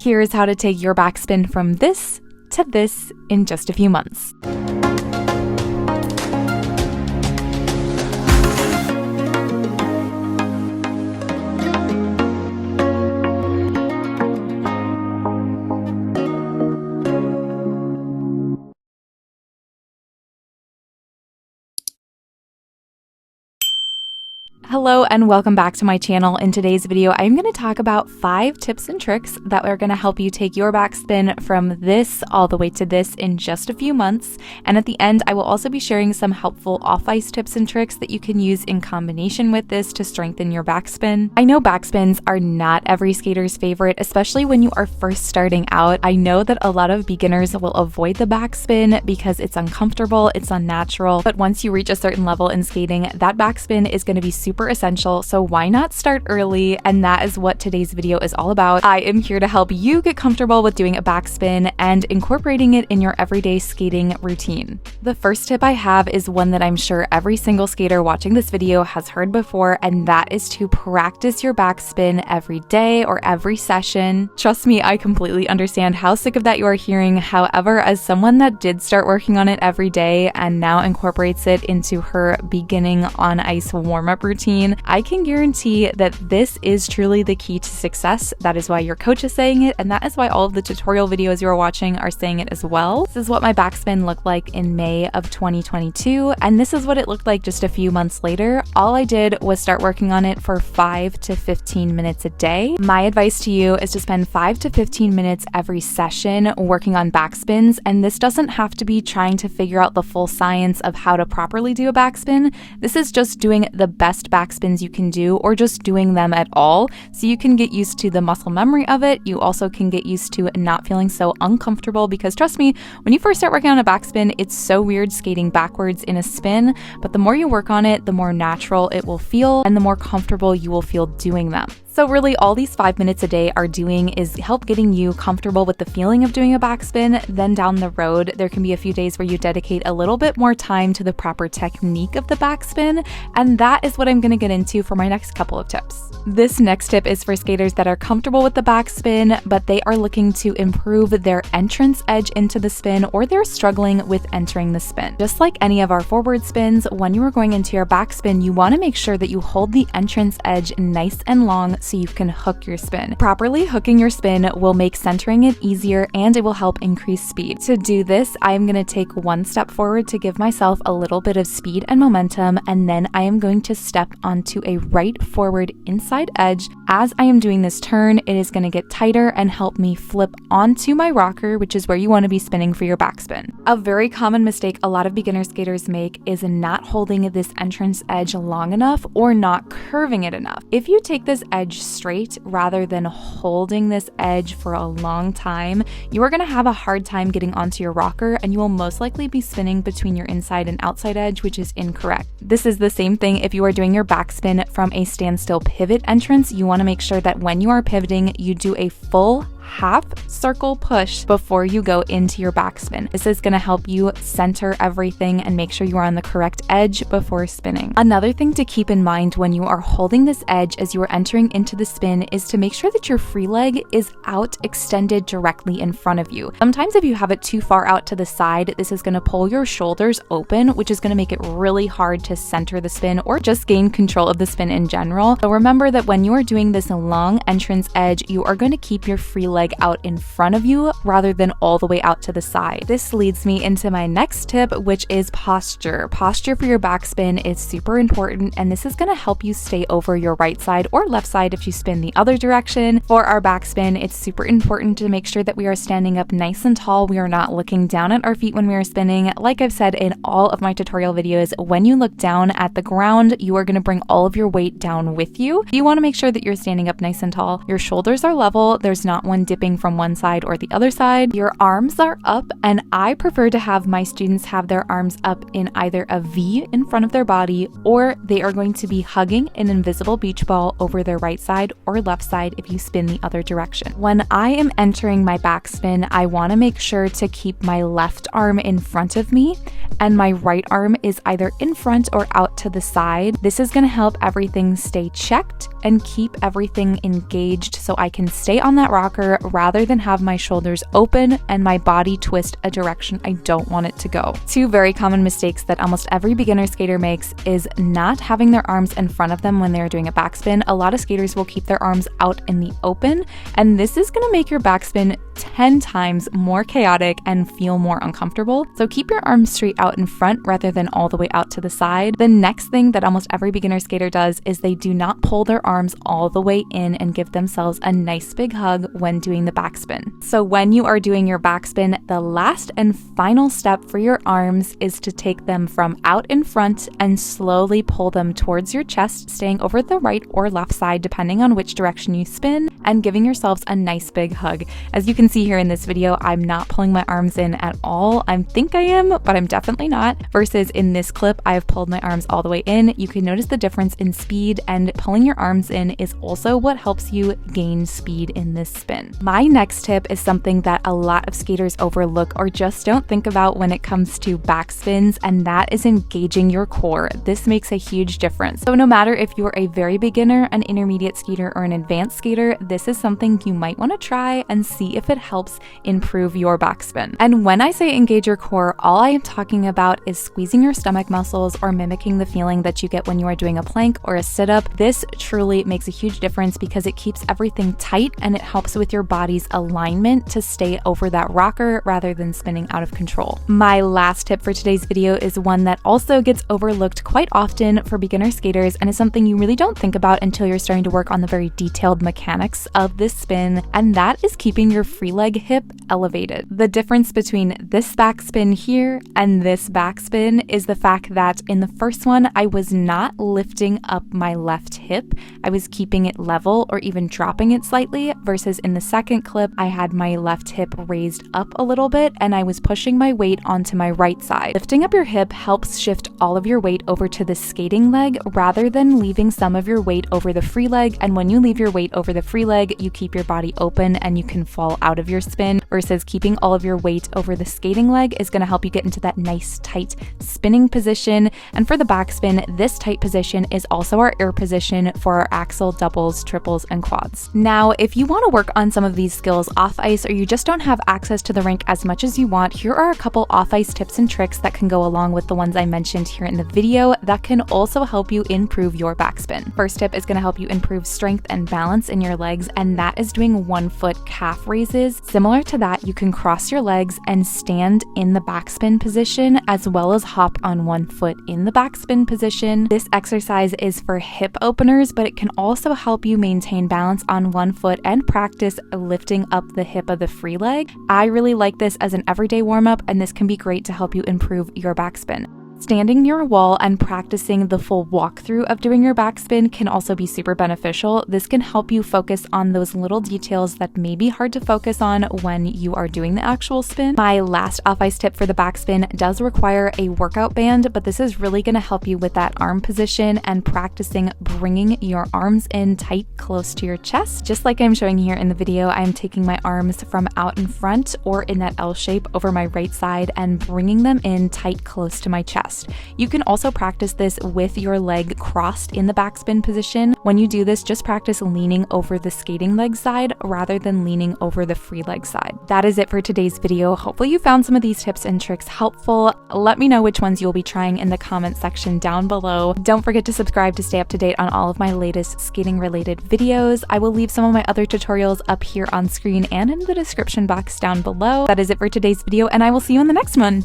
Here's how to take your backspin from this to this in just a few months. Hello and welcome back to my channel. In today's video, I'm going to talk about 5 tips and tricks that are going to help you take your backspin from this all the way to this in just a few months. And at the end, I will also be sharing some helpful off-ice tips and tricks that you can use in combination with this to strengthen your backspin. I know backspins are not every skater's favorite, especially when you are first starting out. I know that a lot of beginners will avoid the backspin because it's uncomfortable, it's unnatural, but once you reach a certain level in skating, that backspin is going to be super essential, so why not start early? And that is what today's video is all about. I am here to help you get comfortable with doing a backspin and incorporating it in your everyday skating routine. The first tip I have is one that I'm sure every single skater watching this video has heard before, and that is to practice your backspin every day or every session. Trust me, I completely understand how sick of that you are hearing. However, as someone that did start working on it every day and now incorporates it into her beginning on ice warm-up routine, I can guarantee that this is truly the key to success. That is why your coach is saying it, and that is why all of the tutorial videos you are watching are saying it as well. This is what my backspin looked like in May of 2022, and this is what it looked like just a few months later. All I did was start working on it for 5 to 15 minutes a day. My advice to you is to spend 5 to 15 minutes every session working on backspins, and this doesn't have to be trying to figure out the full science of how to properly do a backspin. This is just doing the best backspins you can do, or just doing them at all, so you can get used to the muscle memory of it. You also can get used to not feeling so uncomfortable, because trust me, when you first start working on a backspin, it's so weird skating backwards in a spin, but the more you work on it, the more natural it will feel and the more comfortable you will feel doing them. So really, all these 5 minutes a day are doing is help getting you comfortable with the feeling of doing a backspin. Then down the road, there can be a few days where you dedicate a little bit more time to the proper technique of the backspin, and that is what I'm going to get into for my next couple of tips. This next tip is for skaters that are comfortable with the backspin, but they are looking to improve their entrance edge into the spin, or they're struggling with entering the spin. Just like any of our forward spins, when you are going into your backspin, you want to make sure that you hold the entrance edge nice and long so you can hook your spin. Properly hooking your spin will make centering it easier, and it will help increase speed. To do this, I am going to take one step forward to give myself a little bit of speed and momentum, and then I am going to step onto a right forward inside edge. As I am doing this turn, it is going to get tighter and help me flip onto my rocker, which is where you want to be spinning for your backspin. A very common mistake a lot of beginner skaters make is not holding this entrance edge long enough or not curving it enough. If you take this edge straight rather than holding this edge for a long time, you are going to have a hard time getting onto your rocker, and you will most likely be spinning between your inside and outside edge, which is incorrect. This is the same thing if you are doing your backspin from a standstill pivot entrance. You want to make sure that when you are pivoting, you do a full half circle push before you go into your backspin. This is going to help you center everything and make sure you are on the correct edge before spinning. Another thing to keep in mind when you are holding this edge as you are entering into the spin is to make sure that your free leg is out extended directly in front of you. Sometimes if you have it too far out to the side, this is going to pull your shoulders open, which is going to make it really hard to center the spin or just gain control of the spin in general. So remember that when you are doing this long entrance edge, you are going to keep your free leg out in front of you rather than all the way out to the side. This leads me into my next tip, which is posture. Posture for your backspin is super important, and this is going to help you stay over your right side or left side if you spin the other direction. For our backspin, it's super important to make sure that we are standing up nice and tall. We are not looking down at our feet when we are spinning. Like I've said in all of my tutorial videos, when you look down at the ground, you are going to bring all of your weight down with you. You want to make sure that you're standing up nice and tall. Your shoulders are level. There's not one dipping from one side or the other side. Your arms are up, and I prefer to have my students have their arms up in either a V in front of their body, or they are going to be hugging an invisible beach ball over their right side or left side if you spin the other direction. When I am entering my backspin, I want to make sure to keep my left arm in front of me and my right arm is either in front or out to the side. This is going to help everything stay checked and keep everything engaged so I can stay on that rocker rather than have my shoulders open and my body twist a direction I don't want it to go. Two very common mistakes that almost every beginner skater makes is not having their arms in front of them when they're doing a backspin. A lot of skaters will keep their arms out in the open, and this is going to make your backspin 10 times more chaotic and feel more uncomfortable. So keep your arms straight out in front rather than all the way out to the side. The next thing that almost every beginner skater does is they do not pull their arms all the way in and give themselves a nice big hug when doing the backspin. So when you are doing your backspin, the last and final step for your arms is to take them from out in front and slowly pull them towards your chest, staying over the right or left side depending on which direction you spin, and giving yourselves a nice big hug. As you can see here in this video, I'm not pulling my arms in at all. I think I am, but I'm definitely not. Versus in this clip, I've pulled my arms all the way in. You can notice the difference in speed, and pulling your arms in is also what helps you gain speed in this spin. My next tip is something that a lot of skaters overlook or just don't think about when it comes to backspins, and that is engaging your core. This makes a huge difference. So no matter if you're a very beginner, an intermediate skater, or an advanced skater, this is something you might want to try and see if it helps improve your backspin. And when I say engage your core, all I am talking about is squeezing your stomach muscles or mimicking the feeling that you get when you are doing a plank or a sit-up. This truly makes a huge difference because it keeps everything tight and it helps with your body's alignment to stay over that rocker rather than spinning out of control. My last tip for today's video is one that also gets overlooked quite often for beginner skaters and is something you really don't think about until you're starting to work on the very detailed mechanics of this spin, and that is keeping your free leg hip elevated. The difference between this backspin here and this backspin is the fact that in the first one, I was not lifting up my left hip. I was keeping it level or even dropping it slightly, versus in the second clip, I had my left hip raised up a little bit and I was pushing my weight onto my right side. Lifting up your hip helps shift all of your weight over to the skating leg rather than leaving some of your weight over the free leg. And when you leave your weight over the free leg, you keep your body open and you can fall out of your spin, versus keeping all of your weight over the skating leg is going to help you get into that nice tight spinning position. And for the backspin, this tight position is also our air position for our axel, doubles, triples, and quads. Now, if you want to work on some of these skills off ice, or you just don't have access to the rink as much as you want, here are a couple off ice tips and tricks that can go along with the ones I mentioned here in the video that can also help you improve your backspin. First tip is going to help you improve strength and balance in your legs, and that is doing 1 foot calf raises. Similar to that, you can cross your legs and stand in the backspin position, as well as hop on 1 foot in the backspin position. This exercise is for hip openers, but it can also help you maintain balance on 1 foot and practice lifting up the hip of the free leg. I really like this as an everyday warm-up, and this can be great to help you improve your backspin. Standing near a wall and practicing the full walkthrough of doing your backspin can also be super beneficial. This can help you focus on those little details that may be hard to focus on when you are doing the actual spin. My last off-ice tip for the backspin does require a workout band, but this is really going to help you with that arm position and practicing bringing your arms in tight close to your chest. Just like I'm showing here in the video, I'm taking my arms from out in front or in that L shape over my right side and bringing them in tight close to my chest. You can also practice this with your leg crossed in the backspin position. When you do this, just practice leaning over the skating leg side rather than leaning over the free leg side. That is it for today's video. Hopefully you found some of these tips and tricks helpful. Let me know which ones you'll be trying in the comment section down below. Don't forget to subscribe to stay up to date on all of my latest skating related videos. I will leave some of my other tutorials up here on screen and in the description box down below. That is it for today's video, and I will see you in the next one.